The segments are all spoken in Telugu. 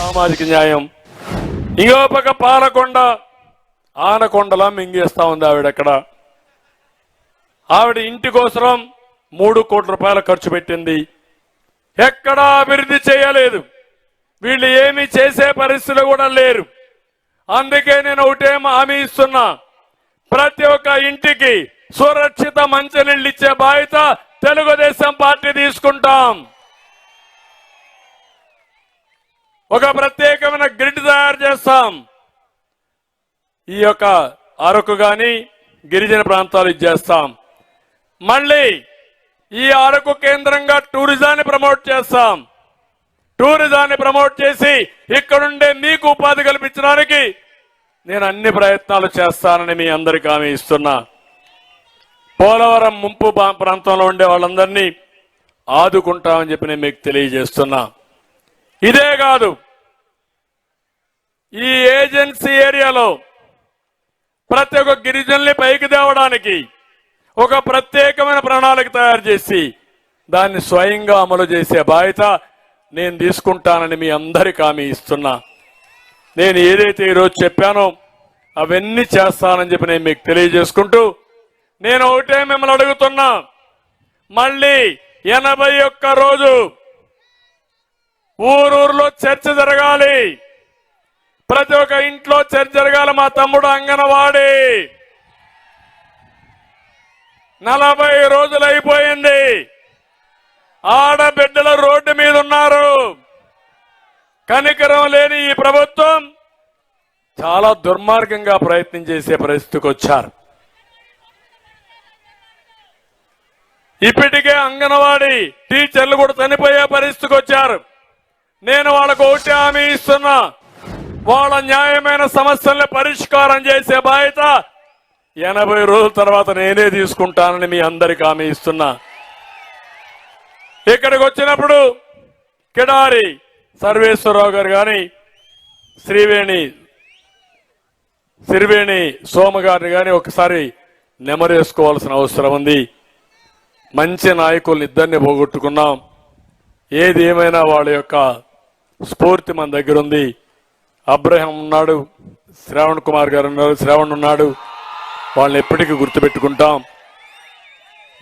సామాజిక న్యాయం. ఇంకో పక్క పాలకొండ ఆనకొండలా మింగేస్తా ఉంది ఆవిడ. ఆవిడ ఇంటి కోసం 3 కోట్ల రూపాయలు ఖర్చు పెట్టింది. ఎక్కడా అభివృద్ధి చేయలేదు. వీళ్ళు ఏమి చేసే పరిస్థితులు కూడా లేరు. అందుకే నేను ఒకటేమో హామీ ఇస్తున్నా, ప్రతి ఒక్క ఇంటికి సురక్షిత మంచినీళ్ళు ఇచ్చే బాధ్యత తెలుగుదేశం పార్టీ తీసుకుంటాం. ఒక ప్రత్యేకమైన గ్రిడ్ తయారు చేస్తాం. ఈ యొక్క అరకు గాని గిరిజన ప్రాంతాలు ఇచ్చేస్తాం. మళ్ళీ ఈ అరకు కేంద్రంగా టూరిజాన్ని ప్రమోట్ చేస్తాం. టూరిజాన్ని ప్రమోట్ చేసి ఇక్కడుండే మీకు ఉపాధి కల్పించడానికి నేను అన్ని ప్రయత్నాలు చేస్తానని మీ అందరికీ హామీ ఇస్తున్నా. పోలవరం ముంపు ప్రాంతంలో ఉండే వాళ్ళందరినీ ఆదుకుంటామని చెప్పి నేను మీకు తెలియజేస్తున్నా. ఇదే కాదు, ఈ ఏజెన్సీ ఏరియాలో ప్రతి ఒక్క గిరిజనుల్ని పైకి తేవడానికి ఒక ప్రత్యేకమైన ప్రణాళిక తయారు చేసి దాన్ని స్వయంగా అమలు చేసే బాధ్యత నేను తీసుకుంటానని మీ అందరికీ హామీ ఇస్తున్నా. నేను ఏదైతే ఈరోజు చెప్పానో అవన్నీ చేస్తానని చెప్పి నేను మీకు తెలియజేసుకుంటూ, నేను ఒకటే మిమ్మల్ని అడుగుతున్నా, మళ్ళీ 81 రోజు ఊరూరులో చర్చ జరగాలి. ప్రతి ఒక్క ఇంట్లో చర్చ జరగాలి. మా తమ్ముడు అంగన్వాడీ 40 రోజులు అయిపోయింది. ఆడబిడ్డల రోడ్డు మీద ఉన్నారు. కనికరం లేని ఈ ప్రభుత్వం చాలా దుర్మార్గంగా ప్రయత్నం చేసే పరిస్థితికి వచ్చారు. ఇప్పటికే అంగన్వాడీ టీచర్లు కూడా చనిపోయే పరిస్థితికి వచ్చారు. నేను వాళ్ళకు ఒకటి హామీ ఇస్తున్నా, వాళ్ళ న్యాయమైన సమస్యల్ని పరిష్కారం చేసే బాధ్యత 80 రోజుల తర్వాత నేనే తీసుకుంటానని మీ అందరికీ హామీ ఇస్తున్నా. ఇక్కడికి వచ్చినప్పుడు కిడారి సర్వేశ్వరరావు గారు కానీ సిరివేణి సోమ గారిని కానీ ఒకసారి నెమరేసుకోవాల్సిన అవసరం ఉంది. మంచి నాయకుల్ని ఇద్దరిని పోగొట్టుకున్నాం. ఏది ఏమైనా వాళ్ళ యొక్క స్ఫూర్తి మన దగ్గర ఉంది. అబ్రహం ఉన్నాడు, శ్రావణ్ కుమార్ గారు ఉన్నారు, శ్రావణ్ ఉన్నాడు. వాళ్ళని ఎప్పటికీ గుర్తుపెట్టుకుంటాం.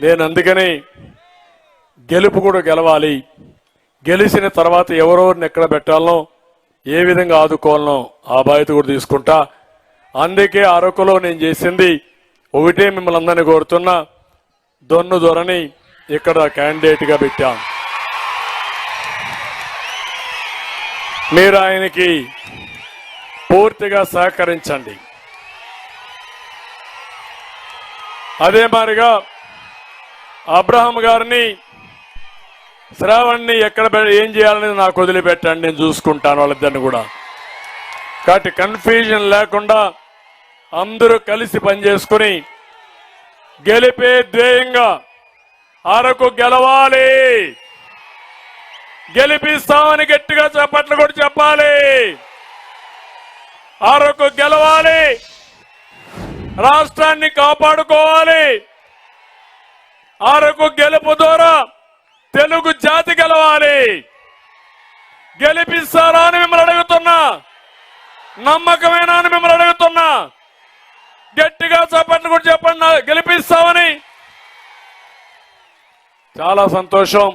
నేను అందుకని గెలుపు కూడా గెలవాలి. గెలిచిన తర్వాత ఎవరెవరిని ఎక్కడ పెట్టాలనో, ఏ విధంగా ఆదుకోవాలనో ఆ బాధ్యత కూడా తీసుకుంటా. అందుకే అరకులో నేను చేసింది ఒకటే, మిమ్మల్ని అందరినీ కోరుతున్నా, దొన్ను దొరని ఇక్కడ క్యాండిడేట్ గా పెట్టాం. మీరు ఆయనకి పూర్తిగా సహకరించండి. అదే మాదిరిగా అబ్రహం గారిని, శ్రావణ్ని ఎక్కడ ఏం చేయాలని నాకు వదిలిపెట్టండి, నేను చూసుకుంటాను వాళ్ళిద్దరిని కూడా. కాబట్టి కన్ఫ్యూజన్ లేకుండా అందరూ కలిసి పనిచేసుకుని గెలిపే ధ్యేయంగా అరకు గెలవాలి. గెలిపిస్తామని గట్టిగా చప్పట్లు కూడా చెప్పాలి. అరకు గెలవాలి. రాష్ట్రాన్ని కాపాడుకోవాలి. అరకు గెలుపు ద్వారా తెలుగు జాతి గెలవాలి. గెలిపిస్తారా అని మిమ్మల్ని అడుగుతున్నా. నమ్మకమేనా అని మిమ్మల్ని అడుగుతున్నా. గట్టిగా చప్పట్లు కూడా చెప్పండి, గెలిపిస్తామని. చాలా సంతోషం.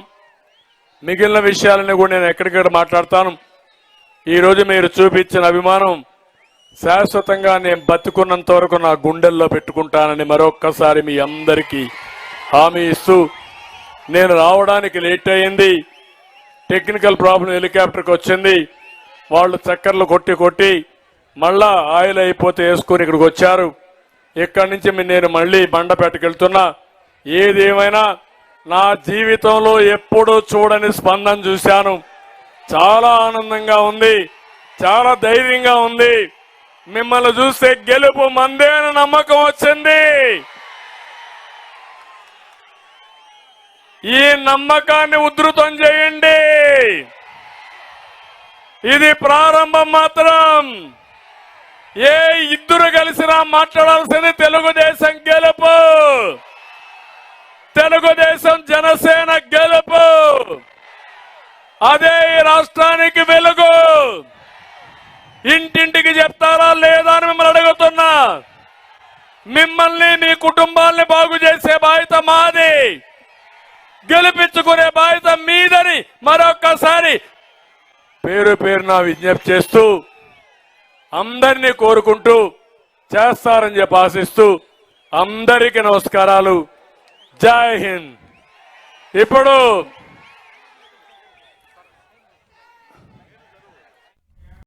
మిగిలిన విషయాలని కూడా నేను ఎక్కడికక్కడ మాట్లాడతాను. ఈరోజు మీరు చూపించిన అభిమానం శాశ్వతంగా నేను బతుకున్నంత వరకు నా గుండెల్లో పెట్టుకుంటానని మరొక్కసారి మీ అందరికీ హామీ ఇస్తూ, నేను రావడానికి లేట్ అయింది. టెక్నికల్ ప్రాబ్లం, హెలికాప్టర్కి వచ్చింది. వాళ్ళు చక్కర్లు కొట్టి మళ్ళా ఆయిల్ అయిపోతే వేసుకుని ఇక్కడికి వచ్చారు. ఇక్కడి నుంచి నేను మళ్ళీ బండపేటకి వెళ్తున్నా. ఏదేమైనా నా జీవితంలో ఎప్పుడూ చూడని స్పందన చూశాను. చాలా ఆనందంగా ఉంది, చాలా ధైర్యంగా ఉంది. మిమ్మల్ని చూస్తే గెలుపు మందే అని నమ్మకం వచ్చింది. ఈ నమ్మకాన్ని ఉధృతం చేయండి. ఇది ప్రారంభం మాత్రం. ఏ ఇద్దరు కలిసినా మాట్లాడాల్సింది తెలుగుదేశం గెలుపు, తెలుగుదేశం జనసేన గెలుపు. అదే ఈ రాష్ట్రానికి వెలుగు. ఇంటింటికి చెప్తారా లేదా అని మిమ్మల్ని అడుగుతున్నా. మిమ్మల్ని మీ కుటుంబాల్ని బాగు చేసే బాధ్యత మాది, గెలిపించుకునే బాధ్యత మీదని మరొక్కసారి పేరు పేరున విజ్ఞప్తి చేస్తూ అందరినీ కోరుకుంటూ చేస్తారని చెప్పి ఆశిస్తూ అందరికీ నమస్కారాలు. జై హింద్. ఇప్పుడు